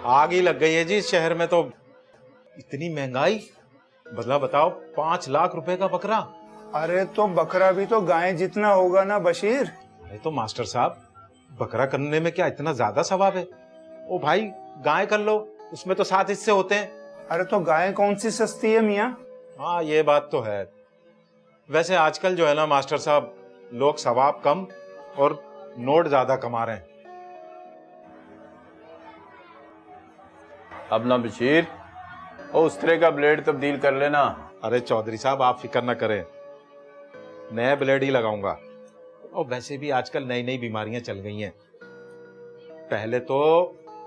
आग ही लग गई है जी इस शहर में तो। इतनी महंगाई, बदला बताओ, 5 लाख रुपए का बकरा। अरे तो बकरा भी तो गाय जितना होगा ना बशीर। अरे तो मास्टर साहब, बकरा करने में क्या इतना ज्यादा सवाब है? ओ भाई, गाय कर लो, उसमें तो 7 हिस्से होते हैं। अरे तो गाय कौन सी सस्ती है मियाँ? हाँ, ये बात तो है। वैसे आजकल जो है ना मास्टर साहब, लोग सवाब कम और नोट ज्यादा कमा रहे हैं। अब ना बशीर, उस तरह का ब्लेड तब्दील कर लेना। अरे चौधरी साहब, आप फिक्र ना करें, नया ब्लेड ही लगाऊंगा। और वैसे भी आजकल नई नई बीमारियां चल गई हैं। पहले तो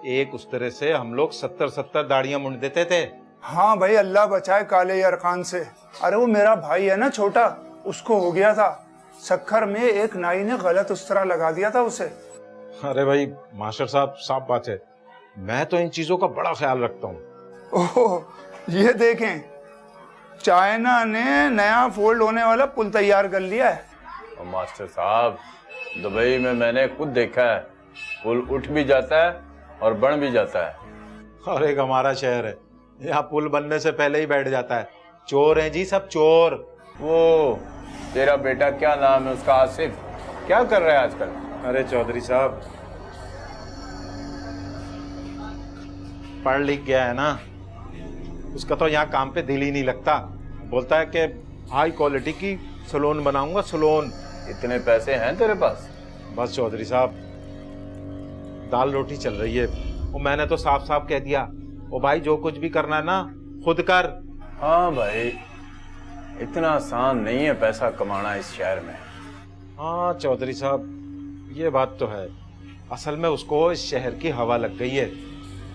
एक उस तरह से हम लोग 70-70 दाढ़ियां मुंड देते थे। हाँ भाई, अल्लाह बचाए काले अरकान से। अरे वो मेरा भाई है ना छोटा, उसको हो गया था। शक्कर में एक नाई ने गलत उस्तरा लगा दिया था उसे। अरे भाई मास्टर साहब, साफ बात है, मैं तो इन चीजों का बड़ा ख्याल रखता हूँ। ओह, ये देखें, चाइना ने नया फोल्ड होने वाला पुल तैयार कर लिया है। और मास्टर साहब, दुबई में मैंने खुद देखा है, पुल उठ भी जाता है और बन भी जाता है। और एक हमारा शहर है, यहाँ पुल बनने से पहले ही बैठ जाता है। चोर हैं जी सब, चोर। वो तेरा बेटा, क्या नाम है उसका, आसिफ, क्या कर रहा है आजकल? अरे चौधरी साहब, पढ़ लिख गया है ना, उसका तो यहाँ काम पे दिल ही नहीं लगता। बोलता है कि हाई क्वालिटी की सलोन बनाऊंगा, सलोन। इतने पैसे हैं तेरे पास? बस चौधरी साहब, दाल रोटी चल रही है। वो मैंने तो साफ साफ कह दिया, ओ भाई जो कुछ भी करना है ना खुद कर। हाँ भाई, इतना आसान नहीं है पैसा कमाना इस शहर में। हाँ चौधरी साहब, ये बात तो है। असल में उसको इस शहर की हवा लग गई है।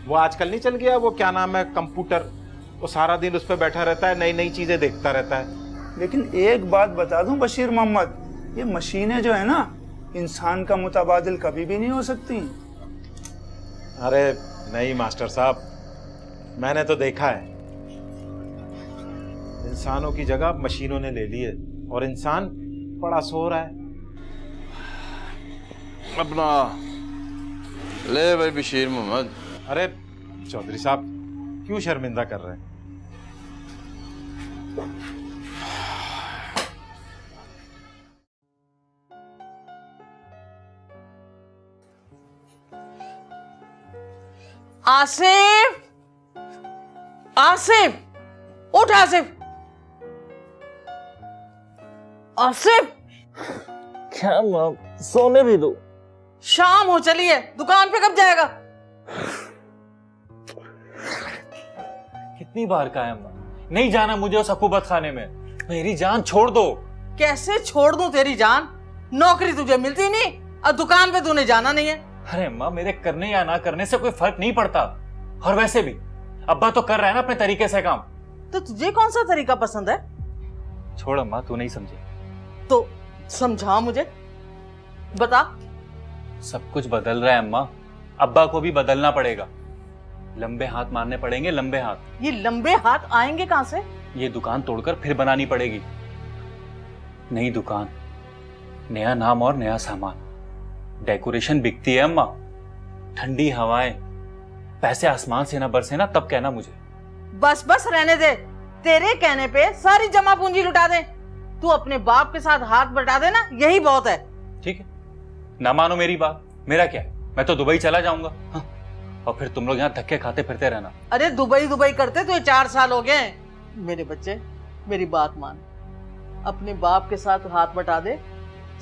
वो आजकल नहीं चल गया, वो क्या नाम है, कंप्यूटर। वो सारा दिन उस पर बैठा रहता है, नई नई चीजें देखता रहता है। लेकिन एक बात बता दूं बशीर मोहम्मद, ये मशीनें जो है ना, इंसान का मुतबादिल कभी भी नहीं हो सकती। अरे नहीं मास्टर साहब, मैंने तो देखा है, इंसानों की जगह मशीनों ने ले ली है और इंसान बड़ा सो रहा है। अपना ले भाई बशीर मोहम्मद। अरे चौधरी साहब, क्यों शर्मिंदा कर रहे हैं? आसिफ, आसिफ, उठ आसिफ। आसिफ, क्या माँ, सोने भी दो। शाम हो चली है, दुकान पे कब जाएगा? कितनी बार कहा है अम्मा, नहीं जाना मुझे उस अकूबत खाने में। मेरी जान छोड़ दो। कैसे छोड़ दूं तेरी जान? नौकरी तुझे मिलती नहीं और दुकान पे तूने जाना नहीं है। अरे अम्मा, मेरे करने या ना करने से कोई फर्क नहीं पड़ता। और वैसे भी अब्बा तो कर रहा है ना अपने तरीके से काम। तो तुझे कौन सा तरीका पसंद है? छोड़ अम्मा, तू नहीं समझे तो समझा मुझे, बता। सब कुछ बदल रहा है अम्मा, अब्बा को भी बदलना पड़ेगा। लंबे हाथ मारने पड़ेंगे, लंबे हाथ। ये लंबे हाथ आएंगे कहां से? ये दुकान तोड़कर फिर बनानी पड़ेगी। नई दुकान, नया नाम और नया सामान। डेकोरेशन बिकती है अम्मा, ठंडी हवाएं, पैसे आसमान से ना बरसे ना, तब कहना मुझे। बस बस रहने दे, तेरे कहने पे सारी जमा पूंजी लुटा दे। तू अपने बाप के साथ हाथ बटा दे ना, यही बहुत है। ठीक है, ना मानो मेरी बात, मेरा क्या है, मैं तो दुबई चला जाऊंगा। हाँ। और फिर तुम लोग यहाँ धक्के खाते फिरते रहना। अरे दुबई दुबई करते तो ये 4 साल हो गए। मेरे बच्चे, मेरी बात मान, अपने बाप के साथ हाथ बटा दे,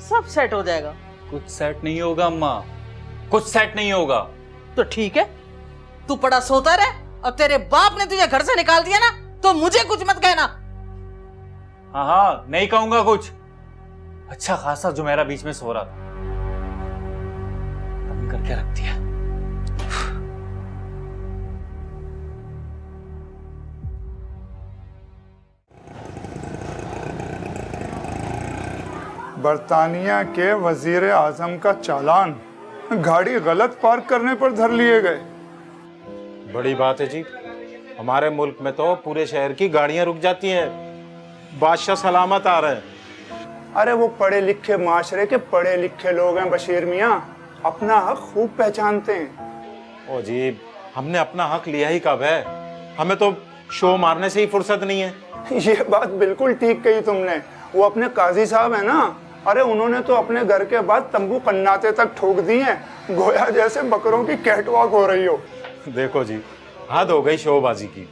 सब सेट हो जाएगा। कुछ सेट नहीं होगा अम्मा, कुछ सेट नहीं होगा। तो ठीक है, तू पड़ा सोता रहे, और तेरे बाप ने तुझे घर से निकाल दिया ना, तो मुझे कुछ मत कहना। हाँ हाँ, नहीं कहूंगा कुछ। अच्छा खासा जुमेरा बीच में सो रहा था, तंग करके रख दिया। बर्तानिया के वजीर आजम का चालान, गाड़ी गलत पार्क करने पर धर लिए गए। बड़ी बात है जी, हमारे मुल्क में तो पूरे शहर की गाड़ियां रुक जाती हैं, बादशाह सलामत आ रहे हैं। अरे वो पढ़े लिखे माशरे के पढ़े लिखे लोग हैं बशीर मियाँ, अपना हक खूब पहचानते हैं। ओ जी, हमने अपना हक लिया ही कब है? हमें तो शो मारने से ही फुर्सत नहीं है। ये बात बिल्कुल ठीक कही तुमने। वो अपने काजी साहब है ना, अरे उन्होंने तो अपने घर के बाद तंबू कन्नाते तक ठोक दिए हैं, गोया जैसे बकरों की कैटवॉक हो रही हो। देखो जी, हद हो गई शोबाजी की।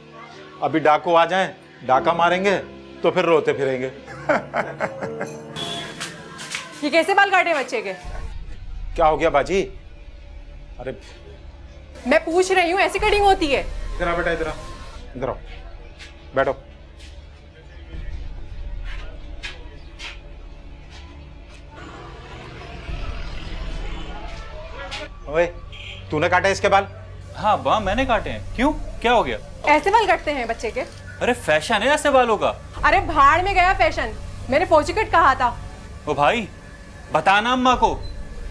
अभी डाकू आ जाएं, डाका मारेंगे तो फिर रोते फिरेंगे। ये कैसे बाल काटे बच्चे के? क्या हो गया बाजी? अरे मैं पूछ रही हूँ, ऐसी कटिंग होती है? इधर आ बेटा, इधर आ, इधर आओ, बैठो। ओए, तूने काटे इसके बाल? हाँ अब्बा, मैंने काटे हैं। क्यों, क्या हो गया? ऐसे बाल कटते हैं बच्चे के? अरे फैशन है ऐसे बालों का। अरे भाड़ में गया फैशन, मैंने फौजी कट कहा था। ओ भाई, बताना अम्मा को।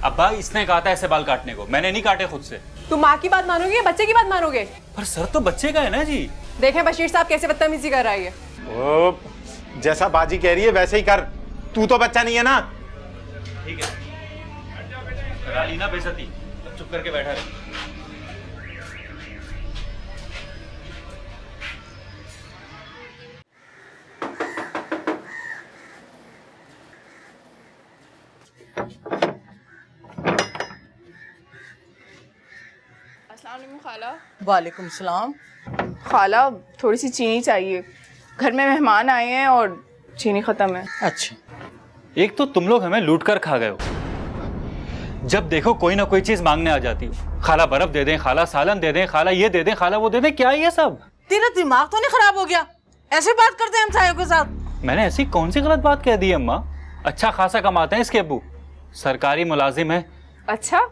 अब्बा इसने कहा था ऐसे बाल काटने को, मैंने नहीं काटे खुद से। तुम माँ की बात मानोगे या बच्चे की बात मानोगे? पर सर तो बच्चे का है ना जी। देखें बशीर साहब कैसे बदतमीजी कर रहा है। ओ, जैसा बाजी कह रही है वैसे ही कर। तू तो बच्चा नहीं है ना। ठीक है, करा ली ना बेइज्जती, अब चुप करके बैठा रहे। अस्सलाम वालेकुम खाला। वालेकुम सलाम। खाला थोड़ी सी चीनी चाहिए, घर में मेहमान आए हैं और चीनी खत्म है। अच्छा, एक तो तुम लोग हमें लूट कर खा गए हो। जब देखो कोई ना कोई चीज मांगने आ जाती हो। खाला बर्फ दे दें, खाला सालन दे दें, खाला ये दे दें, खाला वो दे दें। क्या है ये सब? तेरा दिमाग तो नहीं खराब हो गया? ऐसे बात करते हैं हमसायों के साथ? मैंने ऐसी कौन सी गलत बात कह दी है अम्मा? अच्छा खासा कमाते हैं इसके अब्बू, सरकारी मुलाजिम है। अच्छा,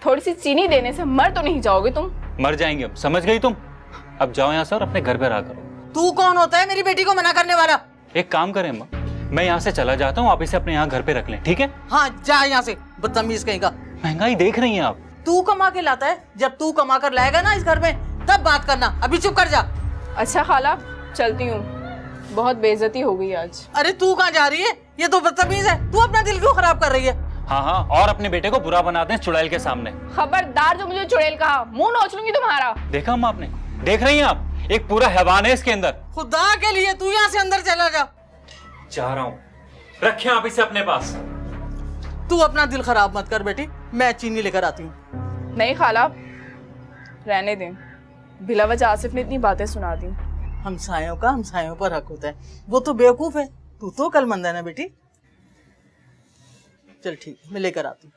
थोड़ी सी चीनी देने से मर तो नहीं जाओगे तुम? मर जाएंगे हम, समझ गई तुम? अब जाओ यहाँ से और अपने घर पे रहा करो। तू कौन होता है मेरी बेटी को मना करने वाला? एक काम करें अम्मा, मैं यहाँ से चला जाता हूँ, आप इसे अपने यहाँ घर पे रख लें, ठीक है? हाँ जा यहाँ से, बदतमीज कहीं का। महंगाई देख रही हैं आप। तू कमा के लाता है, जब तू कमा कर लाएगा ना इस घर में तब बात करना, अभी चुप कर जा। अच्छा खाला, चलती हूँ, बहुत बेइज्जती हो गई आज। अरे तू कहाँ जा रही है? ये तो बदतमीज है, तू अपना दिल क्यों खराब कर रही है? हाँ हाँ, और अपने बेटे को बुरा बनाते हैं चुड़ैल के सामने। खबरदार जो मुझे चुड़ैल कहा, मुंह नोच लूंगी तुम्हारा। देखा अम्मा आपने? देख रही हैं आप? एक पूरा हैवान है इसके अंदर। खुदा के लिए तू यहाँ से अंदर चला जा। जा रहा हूँ, रखें आप इसे अपने पास। तू अपना दिल खराब मत कर बेटी, मैं चीनी लेकर आती हूँ। नहीं खाला, रहने दें, बिला वजह आसिफ ने इतनी बातें सुना दी। हमसायों का हमसायों पर हक होता है, वो तो बेवकूफ है, तू तो अक्लमंद है ना बेटी। चल ठीक, मैं लेकर आती हूँ।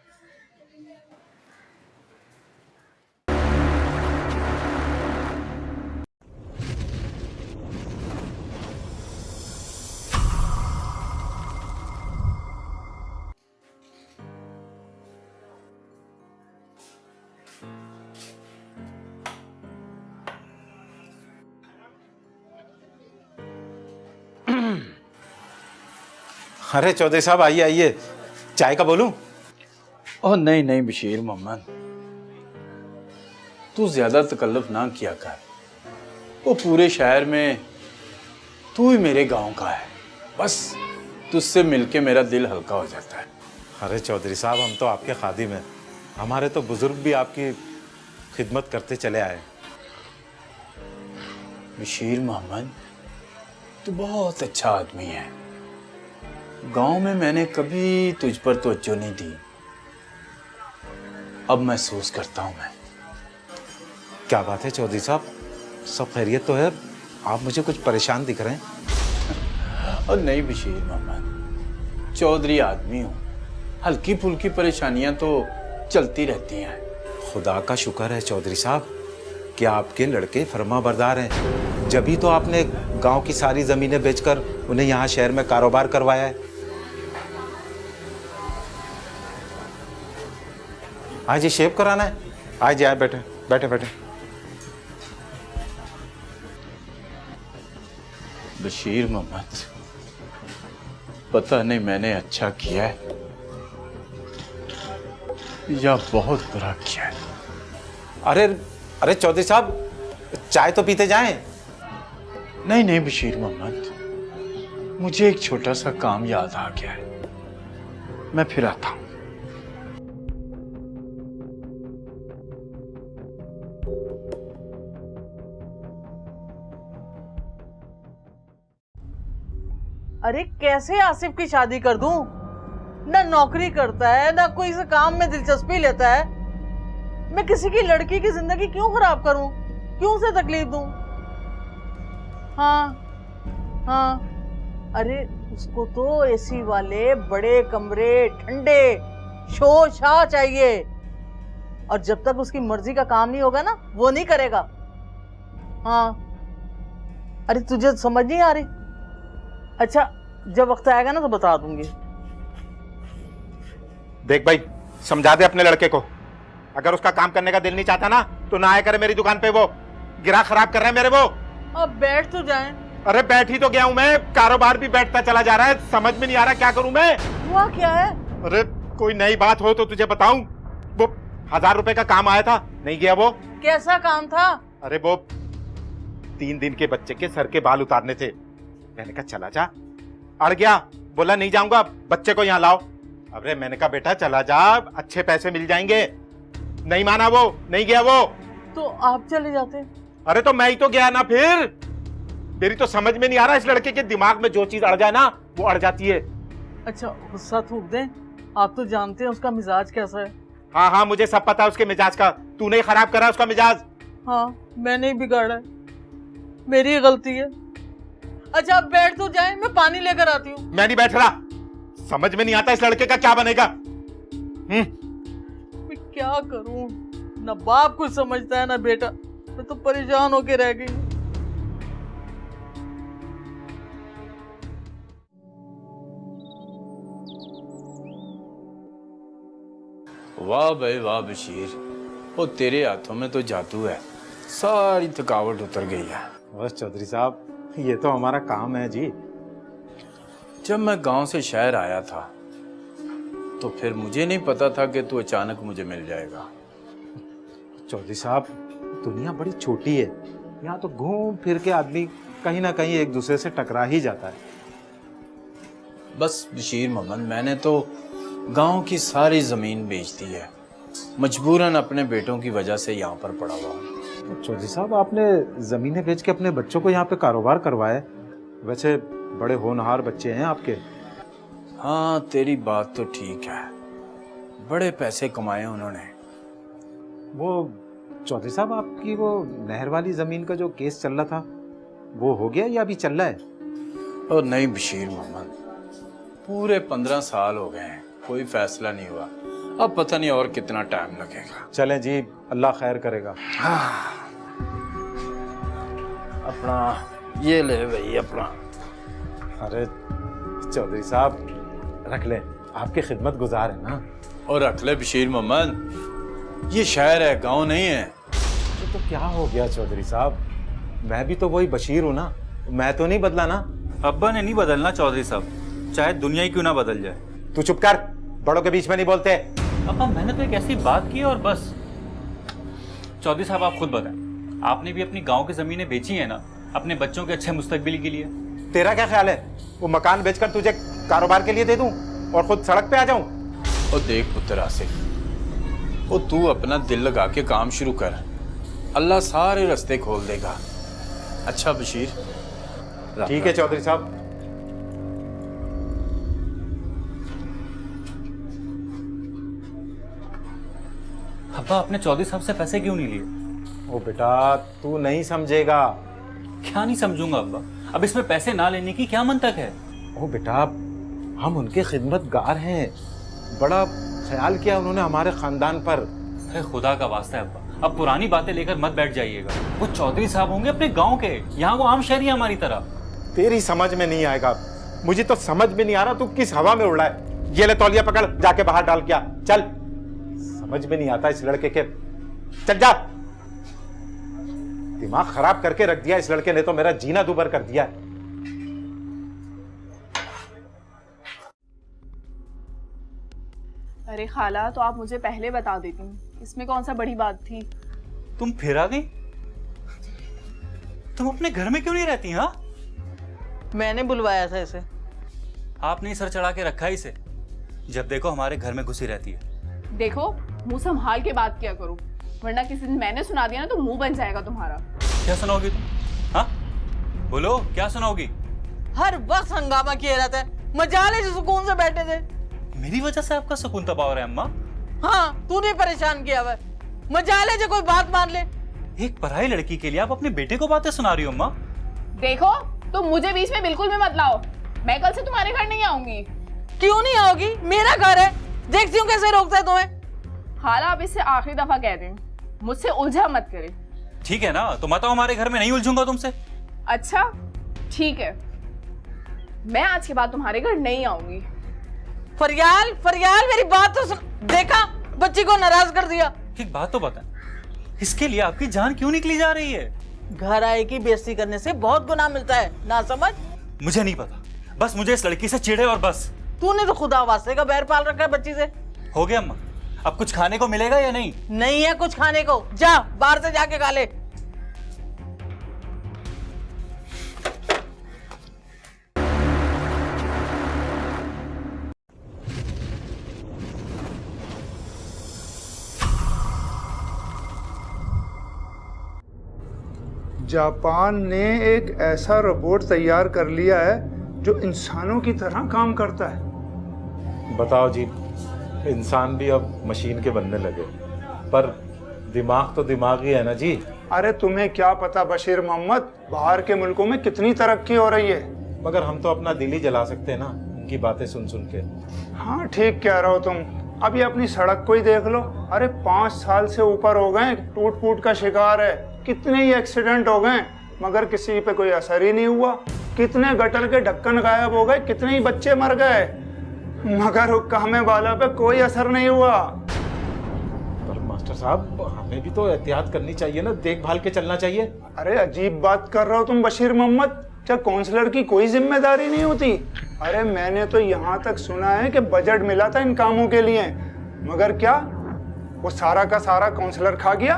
अरे चौधरी साहब आइए आइए, चाय का बोलूं? ओह नहीं नहीं बशीर मोहम्मद, तू ज्यादा तकल्लुफ ना किया कर। वो पूरे शहर में तू ही मेरे गांव का है, बस तुझसे मिलके मेरा दिल हल्का हो जाता है। अरे चौधरी साहब, हम तो आपके खादिम हैं, हमारे तो बुजुर्ग भी आपकी खिदमत करते चले आए। बशीर मोहम्मद, तू बहुत अच्छा आदमी है। गांव में मैंने कभी तुझ पर तवज्जो नहीं दी, अब महसूस करता हूं मैं। क्या बात है चौधरी साहब, सब खैरियत तो है? आप मुझे कुछ परेशान दिख रहे हैं। और नहीं बशीर मोहम्मद, चौधरी आदमी हूँ, हल्की फुल्की परेशानियां तो चलती रहती हैं। खुदा का शुक्र है चौधरी साहब कि आपके लड़के फर्माबरदार हैं, जभी तो आपने गांव की सारी ज़मीनें बेचकर उन्हें यहाँ शहर में कारोबार करवाया है। आज ये शेव कराना है, आज आए, बैठे बैठे बैठे। बशीर मोहम्मद, पता नहीं मैंने अच्छा किया है या बहुत बुरा किया है। अरे अरे चौधरी साहब, चाय तो पीते जाएं। नहीं नहीं बशीर मोहम्मद, मुझे एक छोटा सा काम याद आ गया है, मैं फिर आता हूं। अरे कैसे आसिफ की शादी कर दूं? ना नौकरी करता है, ना कोई से काम में दिलचस्पी लेता है। मैं किसी की लड़की की जिंदगी क्यों खराब करूं? क्यों उसे तकलीफ दूं? हाँ, अरे उसको तो एसी वाले बड़े कमरे, ठंडे, शोर शा चाहिए। और जब तक उसकी मर्जी का काम नहीं होगा ना, वो नहीं करेगा। हाँ, अरे तुझे समझ नहीं आ रही? अच्छा, जब वक्त आएगा ना तो बता दूंगी। देख भाई, समझा दे अपने लड़के को, अगर उसका काम करने का दिल नहीं चाहता ना तो ना आया करे मेरी दुकान पे। वो गिराक खराब कर रहा है मेरे वो। अब बैठ तो जाए। अरे बैठ ही तो गया हूं मैं, कारोबार भी बैठता चला जा रहा है, समझ में नहीं आ रहा क्या करूं मैं। हुआ क्या है? अरे कोई नई बात हो तो तुझे बताऊं। वो 1000 रुपए का काम आया था, नहीं गया वो। कैसा काम था? अरे वो 3 दिन के बच्चे के सर के बाल उतारने थे। मैंने कहा चला जा, अड़ गया, बोला नहीं जाऊंगा, बच्चे को यहाँ लाओ। अरे मैंने कहा बेटा चला जा, अच्छे पैसे मिल जाएंगे। नहीं माना वो, नहीं गया वो। तो आप चले जाते। अरे तो मैं ही तो गया ना फिर। मेरी तो समझ में नहीं आ रहा, इस लड़के के दिमाग में जो चीज अड़ जाए ना वो अड़ जाती है। अच्छा, गुस्सा थूक दें? आप तो जानते हैं उसका मिजाज कैसा है। हाँ हाँ, मुझे सब पता है उसके मिजाज का। तूने खराब करा उसका मिजाज। हाँ, मैंने ही बिगाड़ा है, मेरी गलती है। अच्छा, आप बैठ तो जाए, मैं पानी लेकर आती हूँ। मैं नहीं बैठ रहा, समझ में नहीं आता इस लड़के का क्या बनेगा। मैं क्या करूं? ना बाप कुछ समझता है ना बेटा। मैं तो परेशान होके रह गई। वाह भाई वाह बशीर, वो तेरे हाथों में तो जादू है, सारी थकावट उतर गई है। बस चौधरी साहब, ये तो हमारा काम है जी। जब मैं गांव से शहर आया था तो फिर मुझे नहीं पता था कि तू अचानक मुझे मिल जाएगा। चौधरी साहब, दुनिया बड़ी छोटी है, यहाँ तो घूम फिर के आदमी कहीं ना कहीं एक दूसरे से टकरा ही जाता है। बस बशीर मोहम्मद, मैंने तो गांव की सारी जमीन बेच दी है, मजबूरन अपने बेटों की वजह से यहाँ पर पड़ा हुआ हूँ। चौधरी साहब, आपने जमीनें बेच के अपने बच्चों को यहाँ पे कारोबार करवाया। वैसे बड़े होनहार बच्चे हैं आपके। हाँ, तेरी बात तो ठीक है, बड़े पैसे कमाए उन्होंने। वो चौधरी साहब, आपकी वो नहर वाली जमीन का जो केस चल रहा था वो हो गया या अभी चल रहा है? और नहीं बशीर मोहम्मद, पूरे 15 साल हो गए हैं, कोई फैसला नहीं हुआ। अब पता नहीं और कितना टाइम लगेगा। चलें जी, अल्लाह खैर करेगा। अपना ये ले भाई अपना। अरे चौधरी साहब, रख लें, आपके खिदमत गुजार है ना। और रख ले बशीर मोहम्मद, ये शहर है, गांव नहीं है। तो क्या हो गया चौधरी साहब, मैं भी तो वही बशीर हूँ ना, मैं तो नहीं बदला ना। अब्बा ने नहीं बदलना चौधरी साहब, चाहे दुनिया ही क्यों ना बदल जाए। तू चुप कर, बड़ों के बीच में नहीं बोलते। अब्बा, मैंने तो एक ऐसी बात की और बस। चौधरी साहब, आप खुद बताएं, आपने भी अपनी गांव की जमीनें बेची है ना अपने बच्चों के अच्छे मुस्तकबिल के लिए। तेरा क्या ख्याल है, वो मकान बेचकर तुझे कारोबार के लिए दे दूं और खुद सड़क पे आ जाऊं? और देख पुत्र आसिफ, वो तू अपना दिल लगा के काम शुरू कर, अल्लाह सारे रास्ते खोल देगा। अच्छा बशीर, ठीक है चौधरी साहब। अब्बा, आपने चौधरी साहब से पैसे क्यों नहीं लिए? ओ बेटा, तू नहीं समझेगा। क्या नहीं समझूंगा अब्बा? अब इसमें पैसे ना लेने की क्या मंतक है? ओ बेटा, हम उनके खिदमतगार हैं, बड़ा ख्याल किया उन्होंने हमारे खानदान पर। अरे खुदा का वास्ता है अब्बा, अब पुरानी बातें लेकर मत बैठ जाइएगा। वो चौधरी साहब होंगे अपने गांव के, यहाँ वो आम शहरी हमारी तरह। तेरी समझ में नहीं आएगा, मुझे तो समझ में नहीं आ रहा तू किस हवा में उड़ रहा है। ये ले तौलिया पकड़, जाके बाहर डाल क्या, चल। समझ में नहीं आता इस लड़के के, चल जा। दिमाग खराब करके रख दिया इस लड़के ने, तो मेरा जीना दुभर कर दिया। अरे खाला, तो आप मुझे पहले बता देती, इसमें कौन सा बड़ी बात थी। तुम फिर आ गई? तुम अपने घर में क्यों नहीं रहती? हाँ, मैंने बुलवाया था इसे। आपने ही सर चढ़ा के रखा है इसे, जब देखो हमारे घर में घुसी रहती है। देखो, मुंह संभाल के बात किया करो, वरना किसी दिन मैंने सुना दिया ना तो मुंह बन जाएगा तुम्हारा। क्या सुनाओगी तुम? हाँ, बोलो क्या सुनाओगी? हर वक्त हंगामा किए रहता है, मजाले से सुकून से बैठे थे। मेरी वजह से आपका सुकून तबाह हो रहा है अम्मा? हाँ, तूने परेशान किया हुआ है, मजाले से कोई बात मान ले। एक पराई लड़की के लिए आप अपने बेटे को बातें सुना रही हो अम्मा? देखो, तुम मुझे बीच में बिल्कुल भी मत लाओ। मैं कल से तुम्हारे घर नहीं आऊंगी। क्यों नहीं आओगी? मेरा घर है, देखती हूँ कैसे रोकता है तुम्हें। हाला, आप इससे आखिरी दफा कह रही हूँ, मुझसे उलझा मत करे। ठीक है ना, तो मैं तो हमारे घर में नहीं उलझूंगा तुमसे। अच्छा ठीक है, मैं आज के बाद तुम्हारे घर नहीं आऊंगी। फरियाल, फरियाल मेरी बात तो सुन। देखा, बच्ची को नाराज कर दिया। एक बात तो बता, इसके लिए आपकी जान क्यों निकली जा रही है? घर आए की बेइज्जती करने से बहुत गुनाह मिलता है, ना समझ। मुझे नहीं पता, बस मुझे इस लड़की से चिढ़े और बस। तूने तो खुदा वास्ते का बैर पाल रखा है बच्ची से। हो गया अम्मा, अब कुछ खाने को मिलेगा या नहीं? नहीं है कुछ खाने को, जा बाहर से जाके खा ले। जापान ने एक ऐसा रोबोट तैयार कर लिया है जो इंसानों की तरह काम करता है। बताओ जी, इंसान भी अब मशीन के बनने लगे, पर दिमाग तो दिमाग ही है ना जी। अरे तुम्हें क्या पता बशीर मोहम्मद, बाहर के मुल्कों में कितनी तरक्की हो रही है। मगर हम तो अपना दिल ही जला सकते हैं ना उनकी बातें सुन सुन के। हाँ ठीक कह रहे हो तुम। अब ये अपनी सड़क को ही देख लो। अरे 5 साल से ऊपर हो गए, टूट फूट का शिकार है। कितने ही एक्सीडेंट हो गए, मगर किसी पे कोई असर ही नहीं हुआ। कितने गटर के ढक्कन गायब हो गए, कितने ही बच्चे मर गए, मगर हुक्कामे वाला पे कोई असर नहीं हुआ। पर मास्टर साहब, हमें भी तो एहतियात करनी चाहिए ना, देखभाल के चलना चाहिए। अरे अजीब बात कर रहे हो तुम बशीर मोहम्मद। क्या काउंसलर की कोई जिम्मेदारी नहीं होती? अरे मैंने तो यहाँ तक सुना है कि बजट मिला था इन कामों के लिए, मगर क्या वो सारा का सारा काउंसलर खा गया?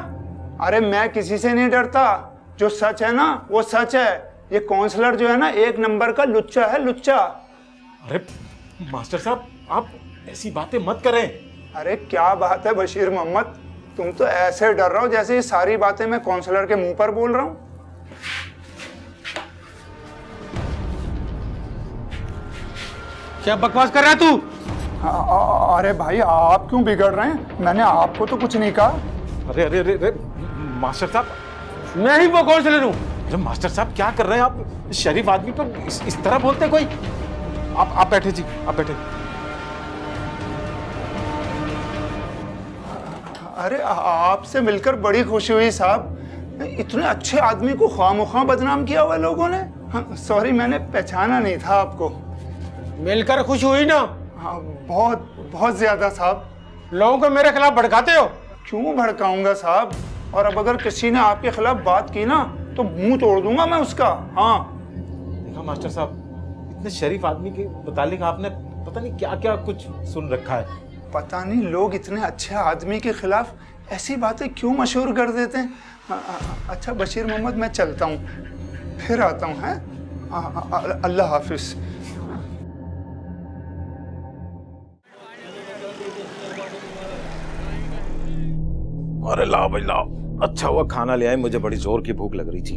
अरे मैं किसी से नहीं डरता, जो सच है ना वो सच है। ये काउंसलर जो है ना, 1 नंबर का लुच्चा है, लुच्चा। अरे मास्टर साहब, आप ऐसी बातें मत करें। अरे क्या बात है बशीर मोहम्मद, तुम तो ऐसे डर रहे हो जैसे ये सारी बातें मैं काउंसलर के मुंह पर बोल रहा हूँ। क्या बकवास कर रहा है तू? अरे भाई आप क्यों बिगड़ रहे हैं? मैंने आपको तो कुछ नहीं कहा। अरे अरे अरे, अरे मास्टर साहब, मैं ही वो काउंसलर हूँ। अरे मास्टर साहब क्या कर रहे हैं आप? शरीफ आदमी पर इस तरह बोलते कोई? आप बैठे जी, आप बैठे। अरे आपसे मिलकर बड़ी खुशी हुई साहब। इतने अच्छे आदमी को ख्वामख्वाह बदनाम किया हुआ लोगों ने। सॉरी, मैंने पहचाना नहीं था आपको। मिलकर खुश हुई ना? हाँ, बहुत बहुत ज्यादा साहब। लोगों को मेरे खिलाफ भड़काते हो। क्यों भड़काऊंगा साहब? और अब अगर किसी ने आपके खिलाफ बात की ना तो मुंह तोड़ दूंगा मैं उसका। हाँ देखा मास्टर साहब, इतने शरीफ आदमी के मुतालिक आपने पता नहीं क्या क्या कुछ सुन रखा है। पता नहीं लोग इतने अच्छे आदमी के खिलाफ ऐसी बातें क्यों मशहूर कर देते हैं। अच्छा बशीर मोहम्मद, मैं चलता हूँ, फिर आता हूँ। हैं, अल्लाह हाफिज। अरे लाओ भाई लाओ, अच्छा हुआ खाना ले आए, मुझे बड़ी जोर की भूख लग रही थी।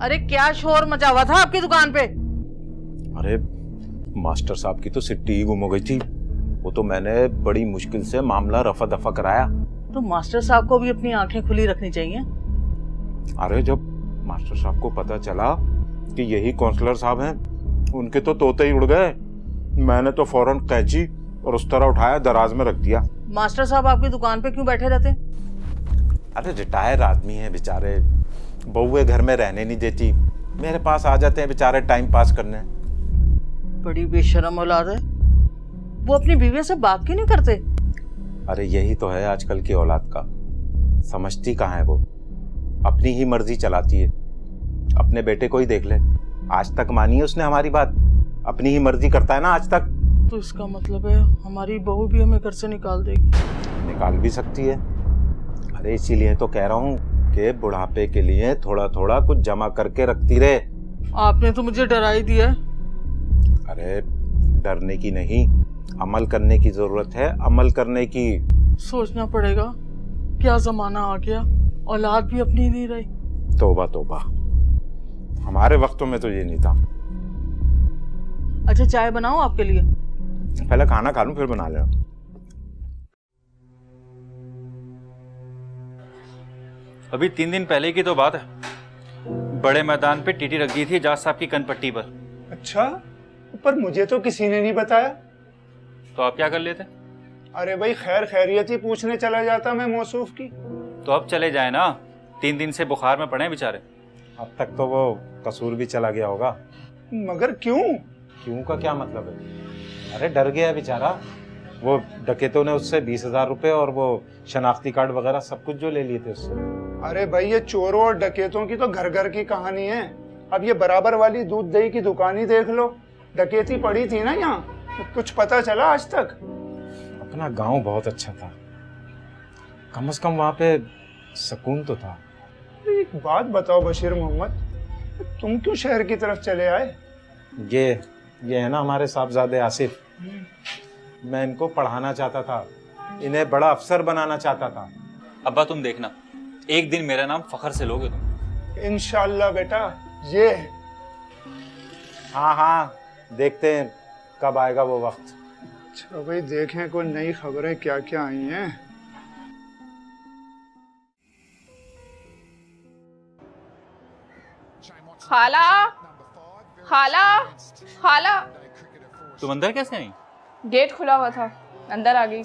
अरे क्या शोर मचा हुआ था आपकी दुकान पे? अरे मास्टर साहब की तो सिट्टी ही गुम हो गई थी। वो तो मैंने बड़ी मुश्किल से मामला रफा दफा कराया। तो मास्टर साहब को भी अपनी आंखें खुली रखनी चाहिए। अरे जब मास्टर साहब को पता चला कि यही काउंसलर साहब हैं, उनके तो तोते ही उड़ गए। मैंने तो फौरन कैंची और उस तरह उठाया, दराज में रख दिया। मास्टर साहब आपकी दुकान पे क्यों बैठे रहते? अरे रिटायर आदमी हैं बेचारे, बहुएं घर में रहने नहीं देती, मेरे पास आ जाते हैं बेचारे टाइम पास करने। बड़ी बेशर्म औलाद है। वो अपनी बीवी से बात क्यों नहीं करते? अरे यही तो है आजकल की औलाद का, समझती कहाँ है वो, अपनी ही मर्जी चलाती है। अपने बेटे को ही देख ले, आज तक मानी है उसने हमारी बात? अपनी ही मर्जी करता है ना आज तक। तो इसका मतलब है हमारी बहू भी हमें घर से निकाल देगी? निकाल भी सकती है। अरे इसीलिए तो कह रहा हूँ कि बुढ़ापे के लिए थोड़ा थोड़ा कुछ जमा करके रखती रहे। आपने तो मुझे डरा ही दिया। अरे डरने की नहीं, अमल करने की जरूरत है, अमल करने की। सोचना पड़ेगा, क्या जमाना आ गया, औलाद भी अपनी नहीं रही। तौबा तौबा, हमारे वक्तों में तो ये नहीं था। अच्छा चाय बनाऊं आपके लिए? पहले खाना खा लूं फिर बना लेना। अभी 3 दिन पहले की तो बात है, बड़े मैदान पे टीटी रख दी थी जाट साहब की कनपट्टी पर। अच्छा, पर मुझे तो किसी ने नहीं बताया। तो आप क्या कर लेते? अरे भाई खैर खैरियत ही पूछने चला जाता मैं मौसूफ की। तो अब चले जाए ना, 3 दिन से बुखार में पड़े हैं बेचारे। अब तक तो वो कसूर भी चला गया होगा। मगर क्यों? क्यों का क्या मतलब है? अरे डर गया बेचारा, वो डकैतों ने उससे 20,000 रुपए और वो शनाख्ती कार्ड वगैरह सब कुछ जो ले लिए थे उससे। अरे भाई ये चोरों और डकैतों की तो घर घर की कहानी है। अब ये बराबर वाली दूध दही की दुकान ही देख लो, डकैती पड़ी थी ना यहाँ, कुछ पता चला आज तक? अपना गांव बहुत अच्छा था, कम से कम वहां पे सुकून तो था। एक बात बताओ बशीर मोहम्मद, तुम क्यों शहर की तरफ चले आए? ये है ना हमारे साहबजादे आसिफ, मैं इनको पढ़ाना चाहता था, इन्हें बड़ा अफसर बनाना चाहता था। अब्बा तुम देखना, एक दिन मेरा नाम फखर से लोगे तुम। इंशाल्लाह बेटा। ये हाँ देखते हैं कब आएगा वो वक्त। अच्छा भाई देखें कोई नई खबरें क्या क्या आई हैं। खाला, खाला, खाला। तुम अंदर कैसे आई? गेट खुला हुआ था, अंदर आ गई।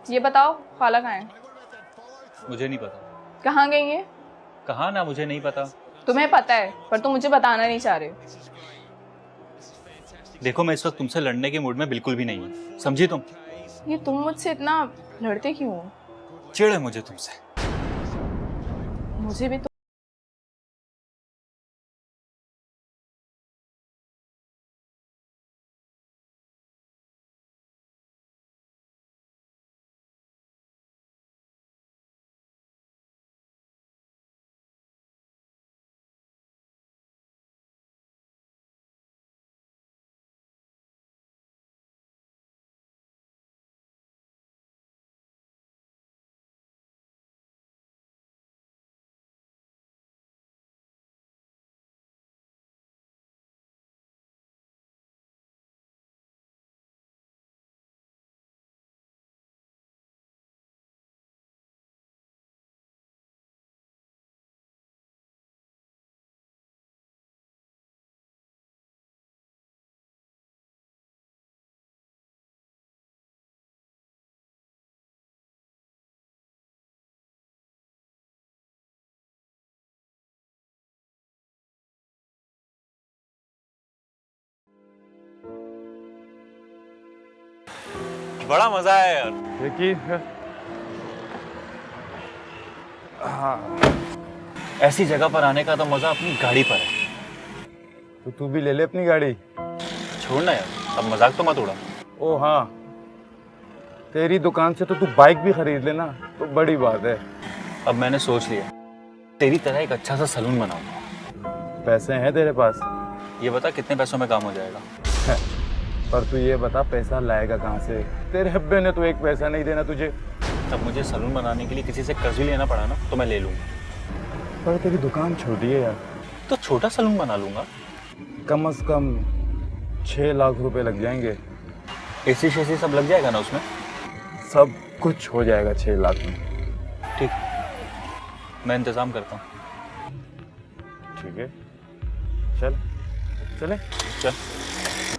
ये बताओ खाला कहाँ है? मुझे नहीं पता। कहाँ गई है? कहा ना मुझे नहीं पता। तुम्हें पता है पर तुम मुझे बताना नहीं चाह रहे। देखो मैं इस वक्त तुमसे लड़ने के मूड में बिल्कुल भी नहीं हूँ, समझी तुम? ये तुम मुझसे इतना लड़ते क्यों हो? चिढ़ है मुझे तुमसे। मुझे भी तो। बड़ा मजा आया यार। देखिए ऐसी जगह पर आने का तो मजा अपनी गाड़ी पर है। तो तू भी ले ले अपनी गाड़ी। छोड़ना यार, अब मजाक तो मत उड़ा। ओ हाँ, तेरी दुकान से तो तू बाइक भी खरीद लेना तो बड़ी बात है। अब मैंने सोच लिया, तेरी तरह एक अच्छा सा सलून बनाऊंगा। पैसे हैं तेरे पास? ये बता कितने पैसों में काम हो जाएगा? पर तू ये बता पैसा लाएगा कहाँ से? तेरे हब्बे ने तो एक पैसा नहीं देना तुझे। तब मुझे सलून बनाने के लिए किसी से कर्ज भी लेना पड़ा ना, तो मैं ले लूंगा। पर तेरी दुकान छोटी है यार। तो छोटा सलून बना लूंगा। कम से कम 6 लाख रुपए लग जाएंगे। एसी शेसी सब लग जाएगा ना उसमें? सब कुछ हो जाएगा 6 लाख में। ठीक, मैं इंतजाम करता हूँ। ठीक है, चल चले। चल।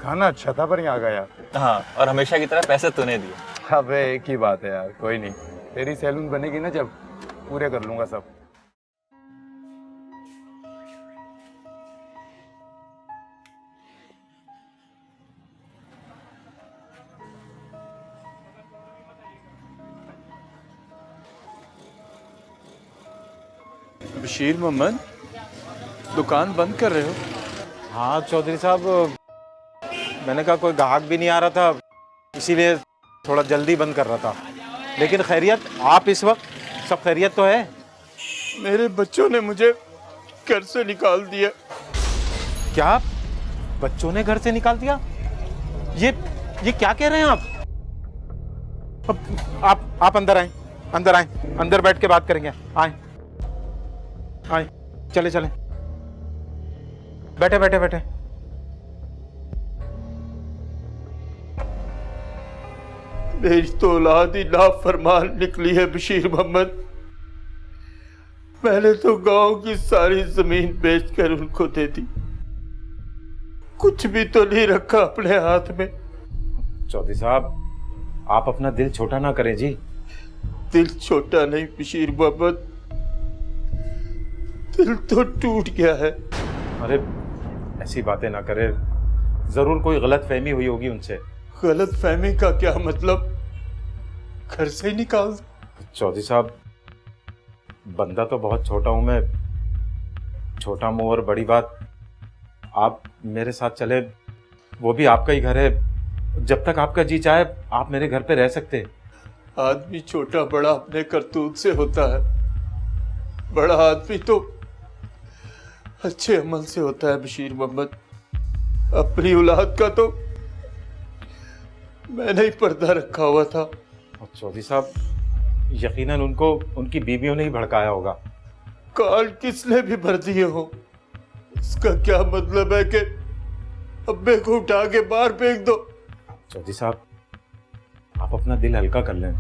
खाना अच्छा था पर यहाँ गया। हाँ, और हमेशा की तरह पैसे तूने दिए। अबे एक ही बात है यार, कोई नहीं, तेरी सैलून बनेगी ना जब, पूरे कर लूंगा सब। बशीर मोहम्मद, दुकान बंद कर रहे हो? हाँ चौधरी साहब, मैंने कहा कोई ग्राहक भी नहीं आ रहा था, इसीलिए थोड़ा जल्दी बंद कर रहा था। लेकिन खैरियत, आप इस वक्त सब खैरियत तो है? मेरे बच्चों ने मुझे घर से निकाल दिया। क्या बच्चों ने घर से निकाल दिया? ये क्या कह रहे हैं आप? आप अंदर आए, अंदर आए, अंदर बैठ के बात करेंगे। आए आए, चले चले, बैठे बैठे बैठे। मेरी तो औलाद ही नाफरमान निकली है बशीर मोहम्मद। मैंने तो गांव की सारी जमीन बेचकर उनको दे दी, कुछ भी तो नहीं रखा अपने हाथ में। चौधरी साहब, आप अपना दिल छोटा ना करें जी। दिल छोटा नहीं बशीर मोहम्मद, दिल तो टूट गया है। अरे ऐसी बातें ना करें, जरूर कोई गलत फहमी हुई होगी उनसे। गलत फहमी का क्या मतलब? घर से ही निकाल दो। चौधरी साहब, बंदा तो बहुत छोटा हूं मैं, छोटा मुंह और बड़ी बात। आप मेरे साथ चले, वो भी आपका ही घर है। जब तक आपका जी चाहे आप मेरे घर पे रह सकते। आदमी छोटा बड़ा अपने करतूत से होता है, बड़ा आदमी तो अच्छे अमल से होता है बशीर मोहम्मद। अपनी औलाद का तो मैंने ही पर्दा रखा हुआ था। और चौधरी साहब, यकीनन उनको उनकी बीवियों ने ही भड़काया होगा। काल किसने भी भर दिए हो, इसका क्या मतलब है कि अब्बे को उठा के बाहर फेंक दो? चौधरी साहब, आप अपना दिल हल्का कर लें।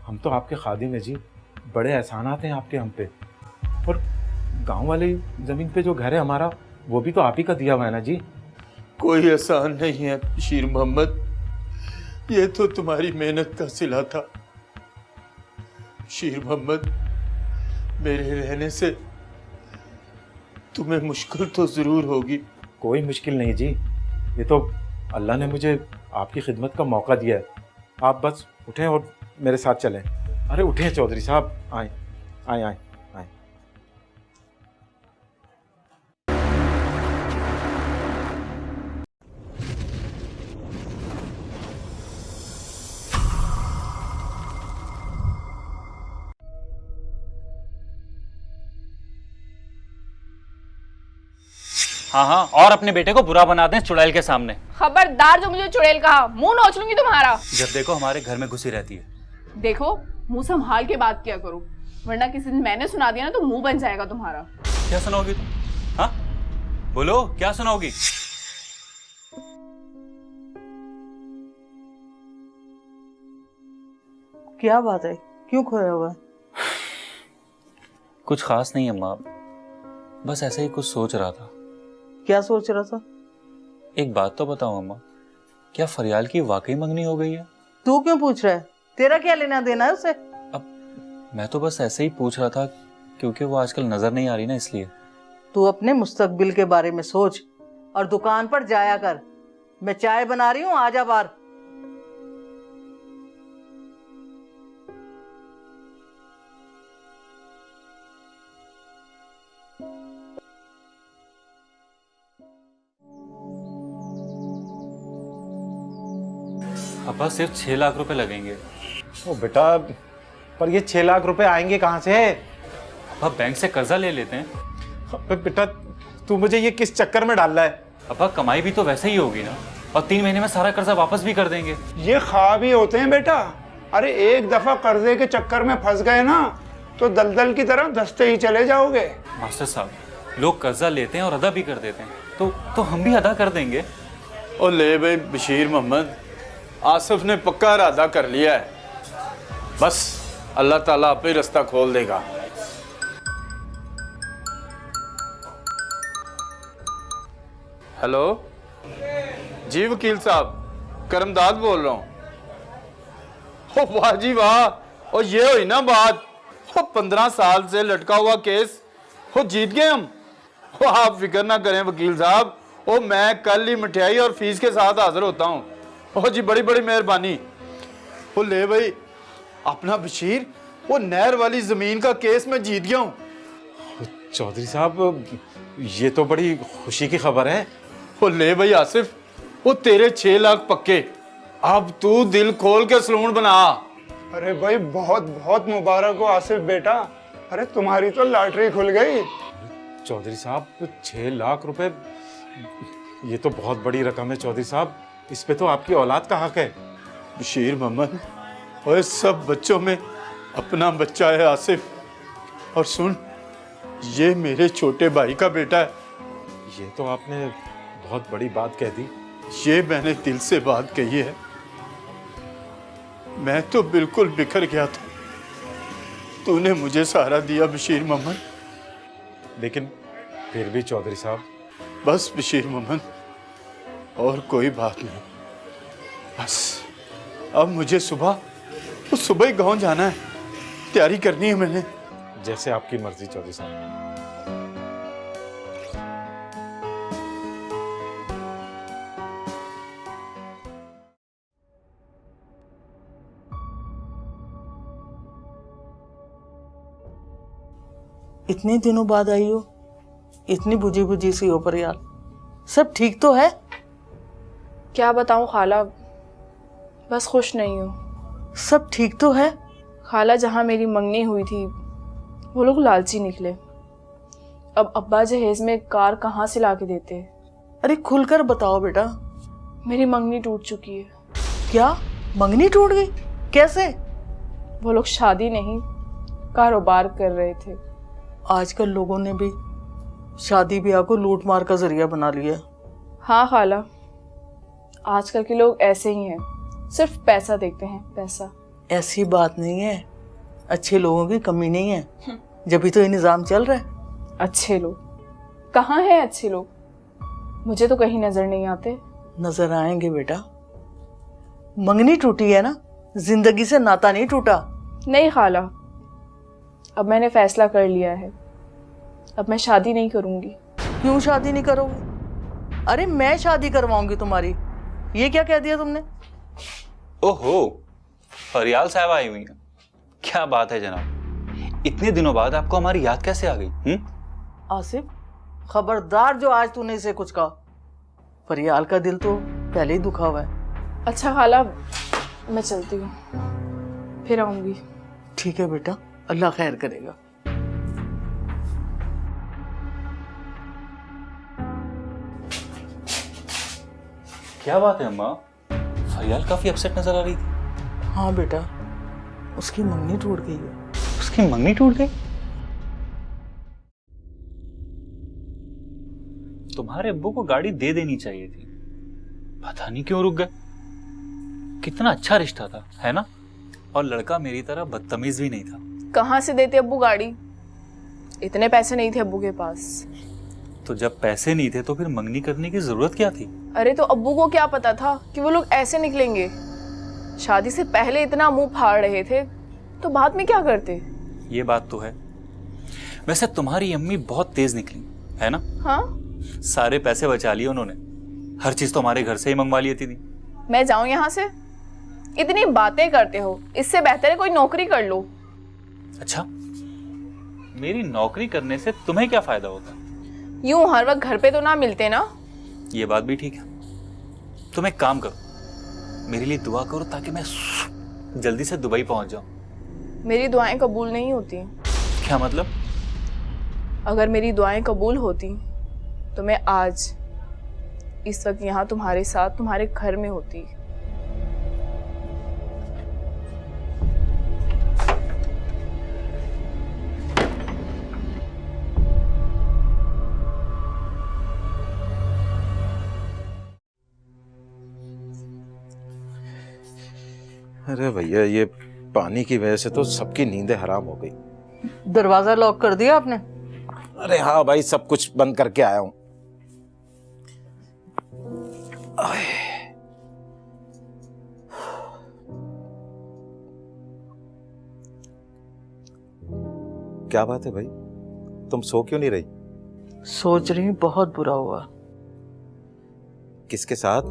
हम तो आपके खादिम हैं जी, बड़े एहसानात हैं आपके हम पे। और गांव वाली जमीन पे जो घर है हमारा, वो भी तो आप ही का दिया हुआ है ना जी। कोई आसान नहीं है बशीर मोहम्मद, ये तो तुम्हारी मेहनत का सिला था। बशीर मोहम्मद, मेरे रहने से तुम्हें मुश्किल तो जरूर होगी। कोई मुश्किल नहीं जी, ये तो अल्लाह ने मुझे आपकी खिदमत का मौका दिया है। आप बस उठें और मेरे साथ चलें। अरे उठें चौधरी साहब, आए आए आए आए। हाँ हाँ, और अपने बेटे को बुरा बना दें चुड़ैल के सामने। खबरदार जो मुझे चुड़ैल कहा, मुंह नोच लूंगी तुम्हारा। जब देखो हमारे घर में घुसी रहती है। देखो, मुंह संभाल के बात किया करो, वरना किसी दिन मैंने सुना दिया ना तो मुंह बन जाएगा तुम्हारा। क्या सुनाओगी तुम? हाँ बोलो, क्या सुनाओगी? क्या बात है, क्यों खोया हुआ है? कुछ खास नहीं अम्मा, बस ऐसे ही कुछ सोच रहा था। क्या सोच रहा था? एक बात तो बताओ अम्मा, क्या फरियाल की वाकई मंगनी हो गई है? तू क्यों पूछ रहा है? तेरा क्या लेना देना है उसे? अब मैं तो बस ऐसे ही पूछ रहा था, क्योंकि वो आजकल नजर नहीं आ रही ना, इसलिए। तू अपने मुस्तकबिल के बारे में सोच और दुकान पर जाया कर। मैं चाय बना रही हूँ, आजा बाहर। अब्बा सिर्फ 6 लाख रुपए लगेंगे। ओ बेटा, पर ये 6 लाख रुपए आएंगे कहाँ से? अब्बा बैंक से कर्जा ले लेते हैं। अबे बेटा, तू मुझे ये किस चक्कर में डाल रहा है? अब्बा कमाई भी तो वैसे ही होगी ना, और 3 महीने में सारा कर्जा वापस भी कर देंगे। ये ख्वाब ही होते हैं बेटा। अरे एक दफा कर्जे के चक्कर में फंस गए ना तो दलदल की तरह धंसते ही चले जाओगे। मास्टर साहब, लोग कर्जा लेते हैं और अदा भी कर देते हैं, तो हम भी अदा कर देंगे। और ले भाई बशीर मोहम्मद, आसिफ ने पक्का इरादा कर लिया है, बस अल्लाह ताला आप ही रास्ता खोल देगा। हेलो जी वकील साहब, करमदाद बोल रहा हूँ। ओ वाह जी वाह, और ये हुई ना बात। ओ 15 साल से लटका हुआ केस, हो जीत गए हम। ओ आप फिक्र ना करें वकील साहब, ओ मैं कल ही मिठाई और फीस के साथ हाजिर होता हूँ। ओ जी बड़ी बड़ी मेहरबानी। ओ ले भाई अपना बशीर, वो नहर वाली जमीन का केस मैं जीत गया हूँ। चौधरी साहब, ये तो बड़ी खुशी की खबर है। ओ ले भाई आसिफ, वो तेरे 6 लाख पक्के, अब तू दिल खोल के सलून बना। अरे भाई बहुत बहुत मुबारक हो आसिफ बेटा। अरे तुम्हारी तो लॉटरी खुल गई। चौधरी साहब, 6 लाख रुपए, ये तो बहुत बड़ी रकम है चौधरी साहब। इस पे तो आपकी औलाद का हक है। बशीर मोहम्मद, और सब बच्चों में अपना बच्चा है आसिफ। और सुन, ये मेरे छोटे भाई का बेटा है। ये तो आपने बहुत बड़ी बात कह दी। ये मैंने दिल से बात कही है। मैं तो बिल्कुल बिखर गया था। तूने मुझे सहारा दिया बशीर मोहम्मद। लेकिन फिर भी चौधरी साहब, बस बशीर मोहम्मद, और कोई बात नहीं। बस अब मुझे सुबह ही गाँव जाना है, तैयारी करनी है मैंने। जैसे आपकी मर्जी चौधरी साहब। इतने दिनों बाद आई हो, इतनी बुझी बुझी सी हो पर यार, सब ठीक तो है? क्या बताऊं खाला, बस खुश नहीं हूँ। सब ठीक तो है? खाला, जहाँ मेरी मंगनी हुई थी वो लोग लालची निकले। अब अब्बा जहेज में कार कहाँ से ला के देते। अरे खुलकर बताओ बेटा। मेरी मंगनी टूट चुकी है। क्या मंगनी टूट गई? कैसे? वो लोग शादी नहीं, कारोबार कर रहे थे। आजकल लोगों ने भी शादी ब्याह को लूट मार का जरिया बना लिया। हाँ खाला, आजकल के लोग ऐसे ही हैं, सिर्फ पैसा देखते हैं, पैसा। ऐसी बात नहीं है, अच्छे लोगों की कमी नहीं है, जब भी तो ये निजाम चल रहा है। अच्छे लोग कहाँ हैं? अच्छे लोग मुझे तो कहीं नजर नहीं आते। नजर आएंगे बेटा। मंगनी टूटी है ना, जिंदगी से नाता नहीं टूटा। नहीं खाला, अब मैंने फैसला कर लिया है, अब मैं शादी नहीं करूंगी। क्यों शादी नहीं करोगे? अरे मैं शादी करवाऊंगी तुम्हारी। ये क्या कह दिया तुमने? ओहो, फरियाल साहब आई हुई हैं। क्या बात है जनाब, इतने दिनों बाद आपको हमारी याद कैसे आ गई? आसिफ, खबरदार जो आज तूने इसे कुछ कहा। फरियाल का दिल तो पहले ही दुखा हुआ है। अच्छा खाला, मैं चलती हूँ, फिर आऊंगी। ठीक है बेटा, अल्लाह खैर करेगा। क्या बात है अम्मा, फरियाल काफी अपसेट नजर आ रही थी। हाँ बेटा, उसकी मंगनी टूट गई है। उसकी मंगनी टूट गई? तुम्हारे अब्बू को गाड़ी दे देनी चाहिए थी, पता नहीं क्यों रुक गए। कितना अच्छा रिश्ता था, है ना? और लड़का मेरी तरह बदतमीज भी नहीं था। कहाँ से देते अब्बू गाड़ी? इतने पैसे नहीं थे अब्बू के पास। तो जब पैसे नहीं थे तो फिर मंगनी करने की जरूरत क्या थी? अरे तो अब्बू को क्या पता था कि वो लोग ऐसे निकलेंगे? शादी से पहले इतना मुंह फाड़ रहे थे, तो बाद में क्या करते? ये बात तो है। वैसे तुम्हारी अम्मी बहुत तेज निकली, है ना? हाँ, सारे पैसे बचा लिए उन्होंने, हर चीज तो हमारे घर से ही मंगवा लेती थी। मैं जाऊं यहाँ से? इतनी बातें करते हो, इससे बेहतर है कोई नौकरी कर लो। अच्छा, मेरी नौकरी करने से तुम्हें क्या फायदा होता? यूं हर वक्त घर पे तो ना मिलते ना। ये बात भी ठीक है। तुम एक काम करो, मेरे लिए दुआ करो ताकि मैं जल्दी से दुबई पहुंच जाऊं। मेरी दुआएं कबूल नहीं होती। क्या मतलब? अगर मेरी दुआएं कबूल होती तो मैं आज इस वक्त यहाँ तुम्हारे साथ तुम्हारे घर में होती। अरे भैया, ये पानी की वजह से तो सबकी नींदें हराम हो गई। दरवाजा लॉक कर दिया आपने? अरे हाँ भाई, सब कुछ बंद करके आया हूं। क्या बात है भाई, तुम सो क्यों नहीं रही? सोच रही हूँ, बहुत बुरा हुआ। किसके साथ?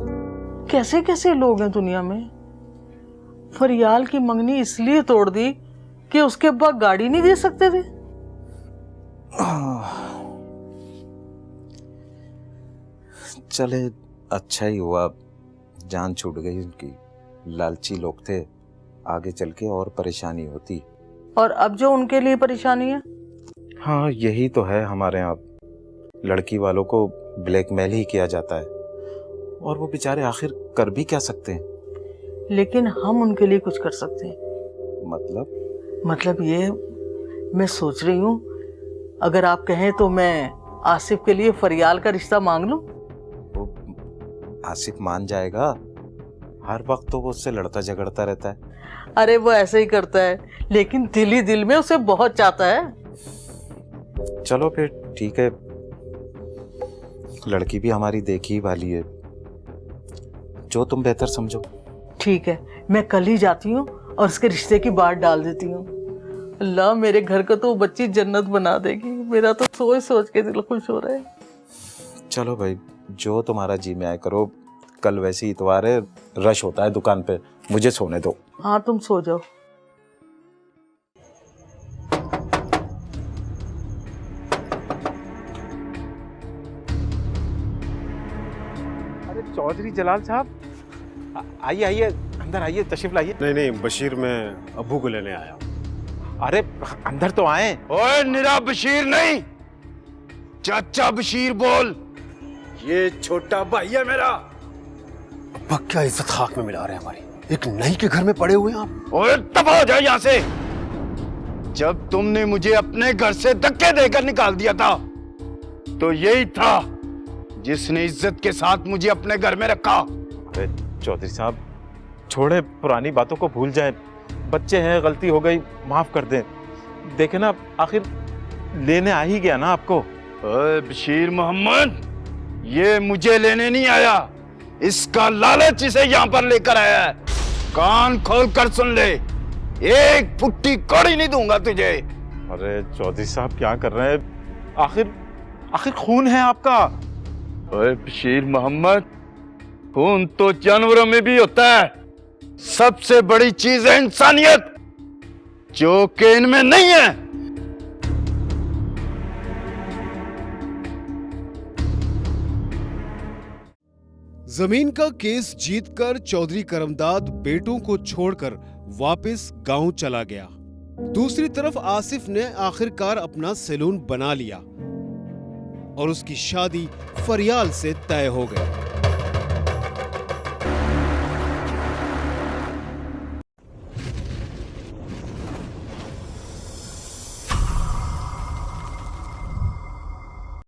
कैसे कैसे लोग हैं दुनिया में। फरियाल की मंगनी इसलिए तोड़ दी कि उसके अब्बा गाड़ी नहीं दे सकते थे। चले, अच्छा ही हुआ, जान छूट गई उनकी। लालची लोग थे, आगे चल के और परेशानी होती। और अब जो उनके लिए परेशानी है? हाँ, यही तो है हमारे यहाँ। लड़की वालों को ब्लैकमेल ही किया जाता है, और वो बेचारे आखिर कर भी क्या सकते हैं। लेकिन हम उनके लिए कुछ कर सकते हैं। मतलब ये, मैं सोच रही हूँ, अगर आप कहें तो मैं आसिफ के लिए फरियाल का रिश्ता मांग लूं। वो आसिफ मान जाएगा? हर वक्त तो वो उससे लड़ता झगड़ता रहता है। अरे वो ऐसे ही करता है, लेकिन दिल ही दिल में उसे बहुत चाहता है। चलो फिर ठीक है, लड़की भी हमारी देखी वाली है, जो तुम बेहतर समझो। ठीक है, मैं कल ही जाती हूँ और उसके रिश्ते की बात डाल देती हूँ। अल्लाह, मेरे घर को तो वो बच्ची जन्नत बना देगी। मेरा तो सोच सोच के दिल खुश हो रहा है। चलो भाई, जो तुम्हारा जी में आए करो। कल वैसे ही इतवार है, रश होता है दुकान पे, मुझे सोने दो। हाँ, तुम सो जाओ। अरे चौधरी जलाल साहब, आइए आइए, अंदर आइए, तशरीफ लाइए। नहीं नहीं बशीर, मैं अब्बू को लेने आया। अरे अंदर तो आए। ओए निरा बशीर नहीं, चाचा बशीर बोल। ये छोटा भाई है मेरा। अब्बा क्या इज्जत खाक में मिला रहे हैं हमारी, एक नई के घर में पड़े हुए हैं आप। ओए दफा हो जाओ यहाँ से। जब तुमने मुझे अपने घर से धक्के देकर निकाल दिया था, तो यही था जिसने इज्जत के साथ मुझे अपने घर में रखा। अरे चौधरी साहब, छोड़े, पुरानी बातों को भूल जाएं। बच्चे हैं, गलती हो गई, माफ कर दें। देखे ना, आखिर लेने आ ही गया ना आपको। ओए बशीर मोहम्मद, ये मुझे लेने नहीं आया, इसका लालच इसे यहाँ पर लेकर आया है। कान खोल कर सुन ले, एक फुट्टी कौड़ी नहीं दूंगा तुझे। अरे चौधरी साहब, क्या कर रहे हैं? आखिर खून है आपका। ओए बशीर मोहम्मद, खून तो जानवरों में भी होता है। सबसे बड़ी चीज है इंसानियत, जो कि इनमें नहीं है। जमीन का केस जीतकर चौधरी करमदाद बेटों को छोड़कर वापस गांव चला गया। दूसरी तरफ आसिफ ने आखिरकार अपना सैलून बना लिया और उसकी शादी फरियाल से तय हो गई।